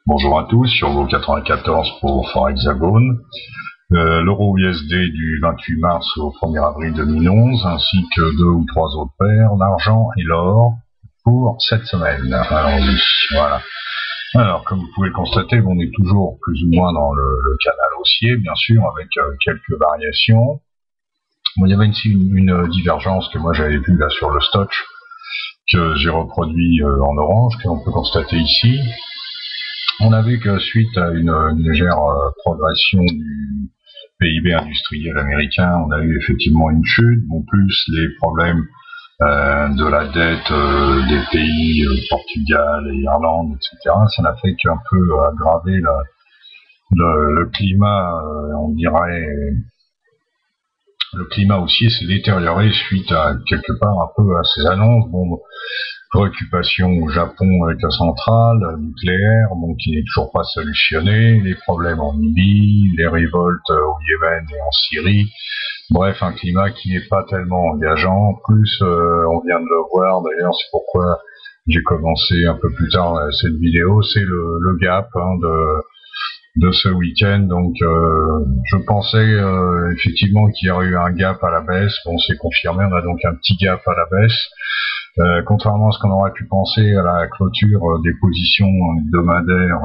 Bonjour à tous, sur vos 94 pour Fort Hexagone. L'euro USD du 28 mars au 1er avril 2011, ainsi que 2 ou 3 autres paires, l'argent et l'or pour cette semaine. Allons-y, voilà. Alors, comme vous pouvez le constater, on est toujours plus ou moins dans le canal haussier, bien sûr, avec quelques variations. Bon, il y avait une divergence que moi j'avais vue là sur le Stoch, que j'ai reproduit en orange, qu'on peut constater ici. On a vu que suite à une légère progression du PIB industriel américain, on a eu effectivement une chute, bon, plus les problèmes de la dette des pays Portugal et Irlande, etc. Ça n'a fait qu'un peu aggraver le climat, on dirait. Le climat aussi s'est détérioré suite à quelque part un peu à ces annonces. Bon, préoccupation au Japon avec la centrale nucléaire, bon, qui n'est toujours pas solutionnée, les problèmes en Libye, les révoltes au Yémen et en Syrie. Bref, un climat qui n'est pas tellement engageant. Plus, on vient de le voir, d'ailleurs, c'est pourquoi j'ai commencé un peu plus tard cette vidéo, c'est le gap de ce week-end. Donc je pensais effectivement qu'il y aurait eu un gap à la baisse. Bon, c'est confirmé, on a donc un petit gap à la baisse. Contrairement à ce qu'on aurait pu penser à la clôture des positions hebdomadaires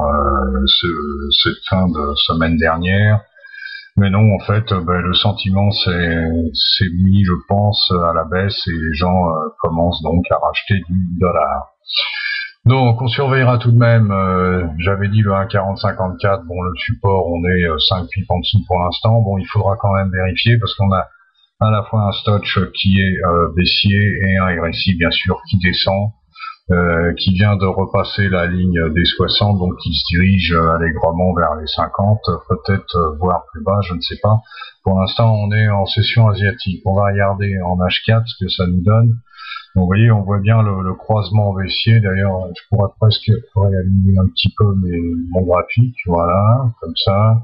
cette fin de semaine dernière. Mais non, en fait, le sentiment s'est mis, je pense, à la baisse et les gens commencent donc à racheter du dollar. Donc, on surveillera tout de même, j'avais dit le 1,4054, bon, le support, on est 5 pips en dessous pour l'instant. Bon, il faudra quand même vérifier parce qu'on a à la fois un Stoch qui est baissier et un RSI, bien sûr, qui descend, qui vient de repasser la ligne des 60, donc qui se dirige allègrement vers les 50, peut-être voire plus bas, je ne sais pas. Pour l'instant, on est en session asiatique. On va regarder en H4 ce que ça nous donne. Donc, vous voyez, on voit bien le croisement baissier. D'ailleurs, je pourrais presque réaligner un petit peu mon graphique, voilà, comme ça.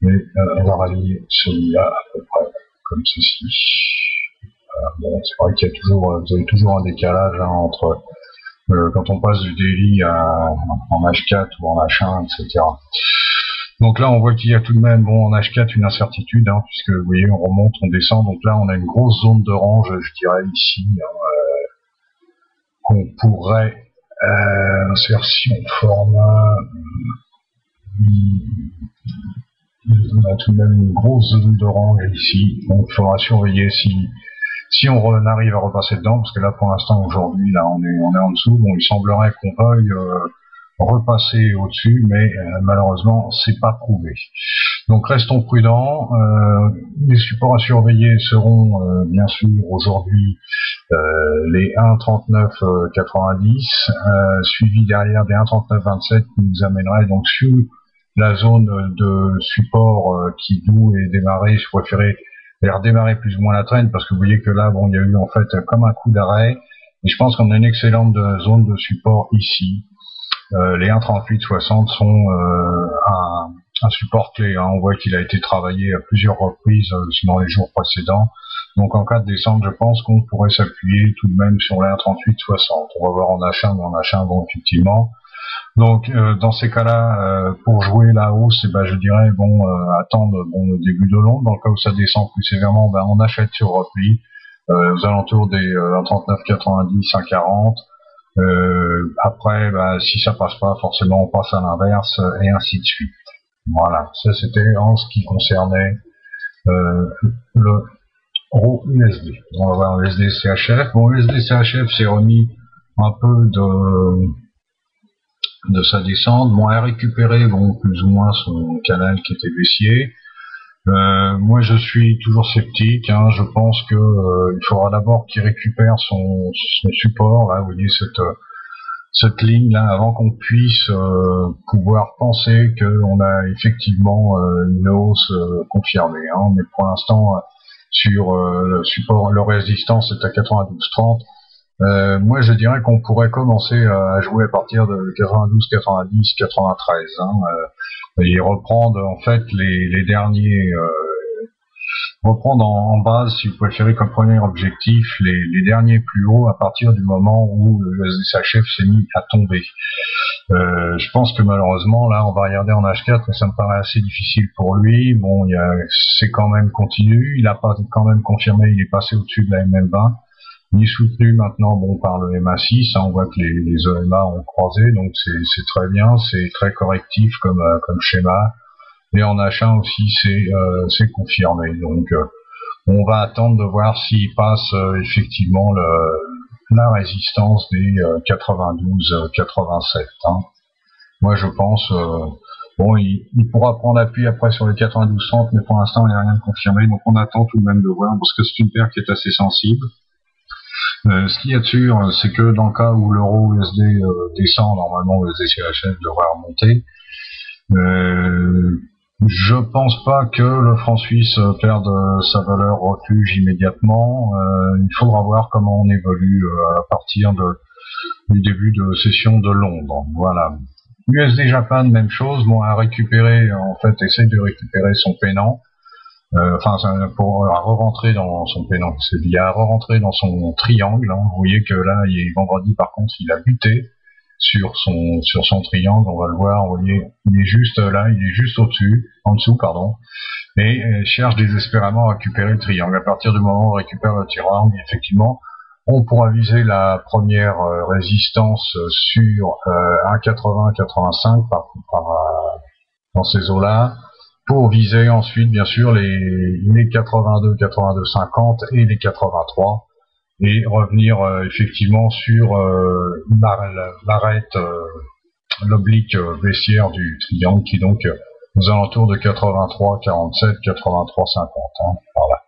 Mais on va réaligner celui-là à peu près comme ceci. Bon, c'est vrai qu'il y a toujours, vous avez toujours un décalage entre quand on passe du daily en H4 ou en H1, etc. Donc là, on voit qu'il y a tout de même, bon, en H4, une incertitude, puisque vous voyez, on remonte, on descend. Donc là, on a une grosse zone d'orange, je dirais, ici, qu'on pourrait, insertion format, on a tout de même une grosse zone d'orange ici. Donc il faudra surveiller si on arrive à repasser dedans, parce que là, pour l'instant, aujourd'hui, là, on est en dessous. Bon, il semblerait qu'on veuille repasser au-dessus, mais malheureusement, c'est pas prouvé. Donc restons prudents. Les supports à surveiller seront bien sûr aujourd'hui les 1,3990, suivi derrière des 1,3927 qui nous amènerait donc sur la zone de support qui d'où est démarré. Je préférais redémarrer plus ou moins la traîne parce que vous voyez que là, bon, il y a eu en fait comme un coup d'arrêt, et je pense qu'on a une excellente zone de support ici. Les 1,3860 sont un support clé. On voit qu'il a été travaillé à plusieurs reprises dans les jours précédents. Donc en cas de descente, je pense qu'on pourrait s'appuyer tout de même sur les 1,3860. On va voir en H1, mais en H1, bon, effectivement. Donc dans ces cas-là, pour jouer la hausse, je dirais attendre le début de l'onde. Dans le cas où ça descend plus sévèrement, on achète sur repli aux alentours des 1,3990, 1,40. Après, si ça passe pas, forcément on passe à l'inverse et ainsi de suite. Voilà, ça c'était en ce qui concernait le euro USD. On va voir USD CHF. Bon, USD CHF s'est remis un peu de sa descente. Bon, elle a récupéré plus ou moins son canal qui était baissier. Moi je suis toujours sceptique, je pense que il faudra d'abord qu'il récupère son support, là vous voyez cette ligne là, avant qu'on puisse pouvoir penser qu'on a effectivement une hausse confirmée. Mais pour l'instant sur le support, le résistance est à 92,30. Moi je dirais qu'on pourrait commencer à jouer à partir de 92, 90, 93, et reprendre en fait les derniers reprendre en base, si vous préférez, comme premier objectif les derniers plus hauts à partir du moment où le SDSHF s'est mis à tomber. Je pense que malheureusement, là, on va regarder en H4, mais ça me paraît assez difficile pour lui. Bon, c'est quand même continu, il a pas quand même confirmé, il est passé au-dessus de la MM20. Il est soutenu maintenant, bon, par le MA6, hein, on voit que les EMA ont croisé, donc c'est très bien, c'est très correctif comme schéma. Et en H1 aussi, c'est confirmé. Donc, on va attendre de voir s'il passe effectivement la résistance des 92-87. Hein. Moi, je pense, bon, il pourra prendre appui après sur les 92-30, mais pour l'instant, il n'y a rien de confirmé. Donc, on attend tout de même de voir, parce que c'est une paire qui est assez sensible. Ce qu'il y a de sûr, c'est que dans le cas où l'euro USD descend, normalement, le SDSHF devrait remonter. Je pense pas que le franc suisse perde sa valeur refuge immédiatement. Il faudra voir comment on évolue à partir du début de session de Londres. Voilà. USD Japan, même chose. Bon, à récupérer, en fait, essaye de récupérer son pennant. Enfin, pour re-rentrer dans son pennant, c'est à re-rentrer dans son triangle. Hein. Vous voyez que là, vendredi, par contre, il a buté sur son triangle, on va le voir, vous voyez, il est juste là, il est juste en dessous, pardon, et cherche désespérément à récupérer le triangle. À partir du moment où on récupère le triangle, effectivement, on pourra viser la première résistance sur 1,80-85 dans ces eaux-là, pour viser ensuite, bien sûr, les 82, 82,50 et les 83, et revenir effectivement sur l'arête, l'oblique baissière du triangle, qui est donc aux alentours de 83,47, 83,50, hein, par là.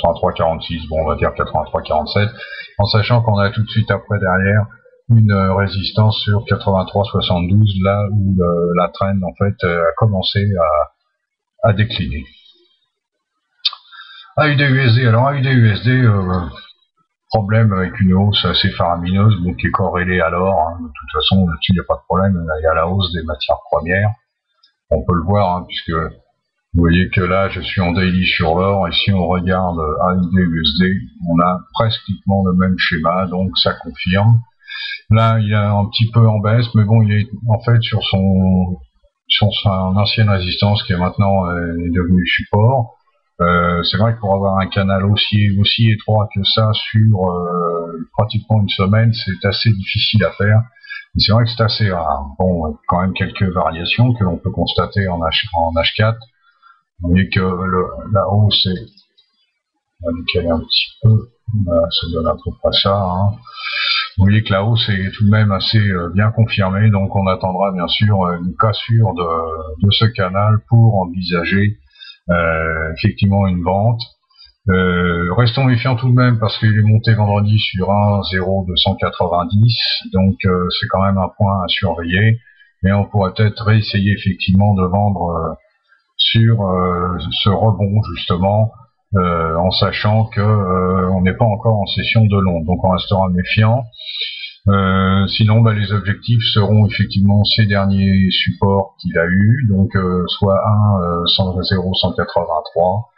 83,46, bon, on va dire 83,47, en sachant qu'on a tout de suite après derrière une résistance sur 83,72, là où la trend en fait a commencé à décliner. AUD-USD, alors AUD-USD, problème avec une hausse assez faramineuse, donc qui est corrélée à l'or. Hein. De toute façon, là-dessus, il n'y a pas de problème. Il y a la hausse des matières premières. On peut le voir, hein, puisque vous voyez que là, je suis en daily sur l'or, et si on regarde AUD-USD, on a pratiquement le même schéma, donc ça confirme. Là, il est un petit peu en baisse, mais bon, il est en fait sur son ancienne résistance, qui est maintenant est devenue support. C'est vrai que pour avoir un canal aussi étroit que ça sur pratiquement une semaine, c'est assez difficile à faire. Et c'est vrai que c'est assez rare. Bon, quand même quelques variations que l'on peut constater en H4. Vous voyez que la hausse est, on va décaler un petit peu, voilà, ça donne à peu près ça. Hein. Vous voyez que la hausse est tout de même assez bien confirmée, donc on attendra bien sûr une cassure de ce canal pour envisager effectivement une vente. Restons méfiants tout de même parce qu'il est monté vendredi sur 1,0290, donc c'est quand même un point à surveiller, mais on pourrait peut-être réessayer effectivement de vendre sur ce rebond justement, en sachant que on n'est pas encore en session de long, donc on restera méfiant. Sinon, les objectifs seront effectivement ces derniers supports qu'il a eu, donc soit 1,0183,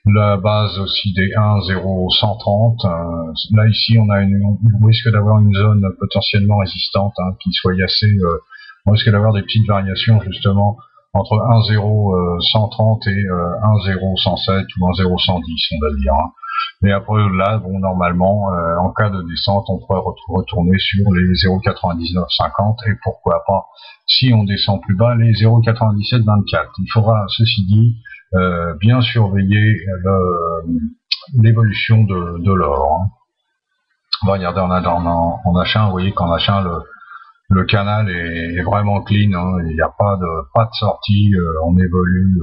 la base aussi des 1,0130. Là ici, on risque d'avoir une zone potentiellement résistante, hein, qui soit assez. On risque d'avoir des petites variations justement entre 1,0130 et 1,0107 ou 1,0110, on va dire. Hein. Mais après là, bon, normalement, en cas de descente, on pourrait retourner sur les 0,9950 et pourquoi pas, si on descend plus bas, les 0,9724. Il faudra, ceci dit, bien surveiller l'évolution de l'or. Hein. On va regarder en H1, vous voyez qu'en H1, le canal est vraiment clean, hein, il n'y a pas de sortie, on évolue,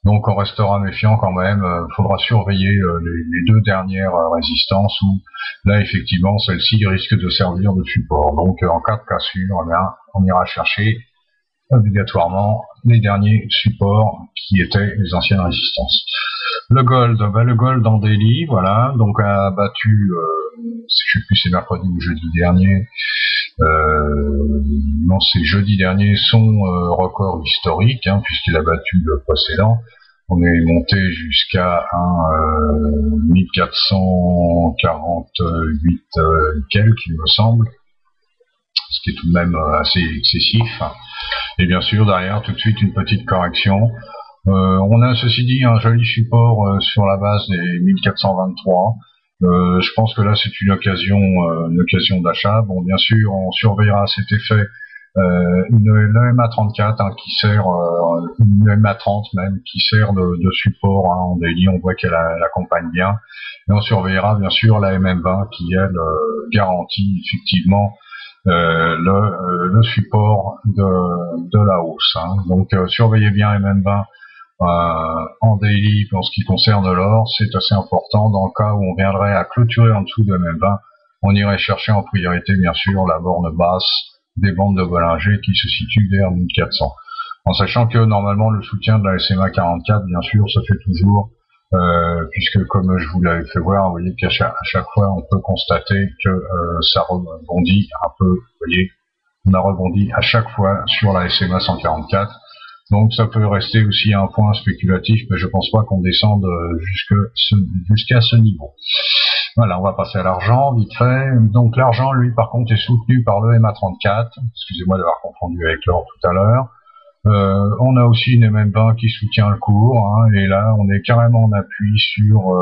donc on restera méfiant quand même. Faudra surveiller les deux dernières résistances où là effectivement celle-ci risque de servir de support. Donc en cas de cassure, on ira chercher obligatoirement les derniers supports qui étaient les anciennes résistances. Le gold en daily, voilà, donc a battu, je sais plus c'est mercredi ou jeudi dernier, non c'est jeudi dernier, son record historique, hein, puisqu'il a battu le précédent. On est monté jusqu'à un 1448 quelques, il me semble, ce qui est tout de même assez excessif. Et bien sûr, derrière, tout de suite, une petite correction. On a, ceci dit, un joli support sur la base des 1423. Je pense que là, c'est une occasion d'achat. Bon, bien sûr, on surveillera cet effet. Une EMA34 hein, qui sert, une EMA30 même, qui sert de support hein, en daily, on voit qu'elle accompagne bien. Et on surveillera bien sûr la MM20 qui, elle, garantit effectivement le support de la hausse. Hein. Donc surveillez bien MM20 en daily en ce qui concerne l'or, c'est assez important. Dans le cas où on viendrait à clôturer en dessous de MM20, on irait chercher en priorité bien sûr la borne basse des bandes de Bollinger qui se situe vers 1400. En sachant que normalement le soutien de la SMA 44 bien sûr se fait toujours puisque comme je vous l'avais fait voir, vous voyez qu'à chaque fois on peut constater que ça rebondit un peu, vous voyez, on a rebondi à chaque fois sur la SMA 144. Donc ça peut rester aussi un point spéculatif, mais je pense pas qu'on descende jusqu'à ce niveau. Voilà, on va passer à l'argent, vite fait. Donc l'argent, lui, par contre, est soutenu par le MA34. Excusez-moi d'avoir confondu avec l'or tout à l'heure. On a aussi une MM20 qui soutient le cours, hein, et là, on est carrément en appui sur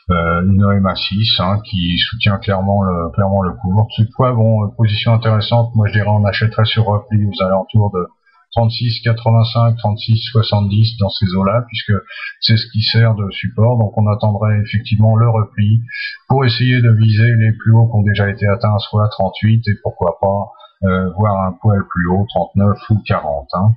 une EMA6 hein, qui soutient clairement le cours. Toutefois, bon, position intéressante, moi je dirais on achèterait sur repli aux alentours de 36,85, 36,70 dans ces eaux-là, puisque c'est ce qui sert de support. Donc on attendrait effectivement le repli pour essayer de viser les plus hauts qui ont déjà été atteints, soit 38 et pourquoi pas voir un poil plus haut, 39 ou 40. Hein.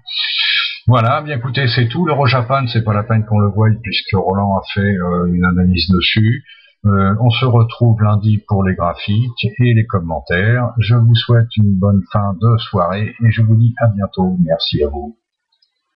Voilà, bien écoutez, c'est tout. L'Euro-Japan, c'est pas la peine qu'on le voie puisque Roland a fait une analyse dessus. On se retrouve lundi pour les graphiques et les commentaires. Je vous souhaite une bonne fin de soirée et je vous dis à bientôt. Merci à vous.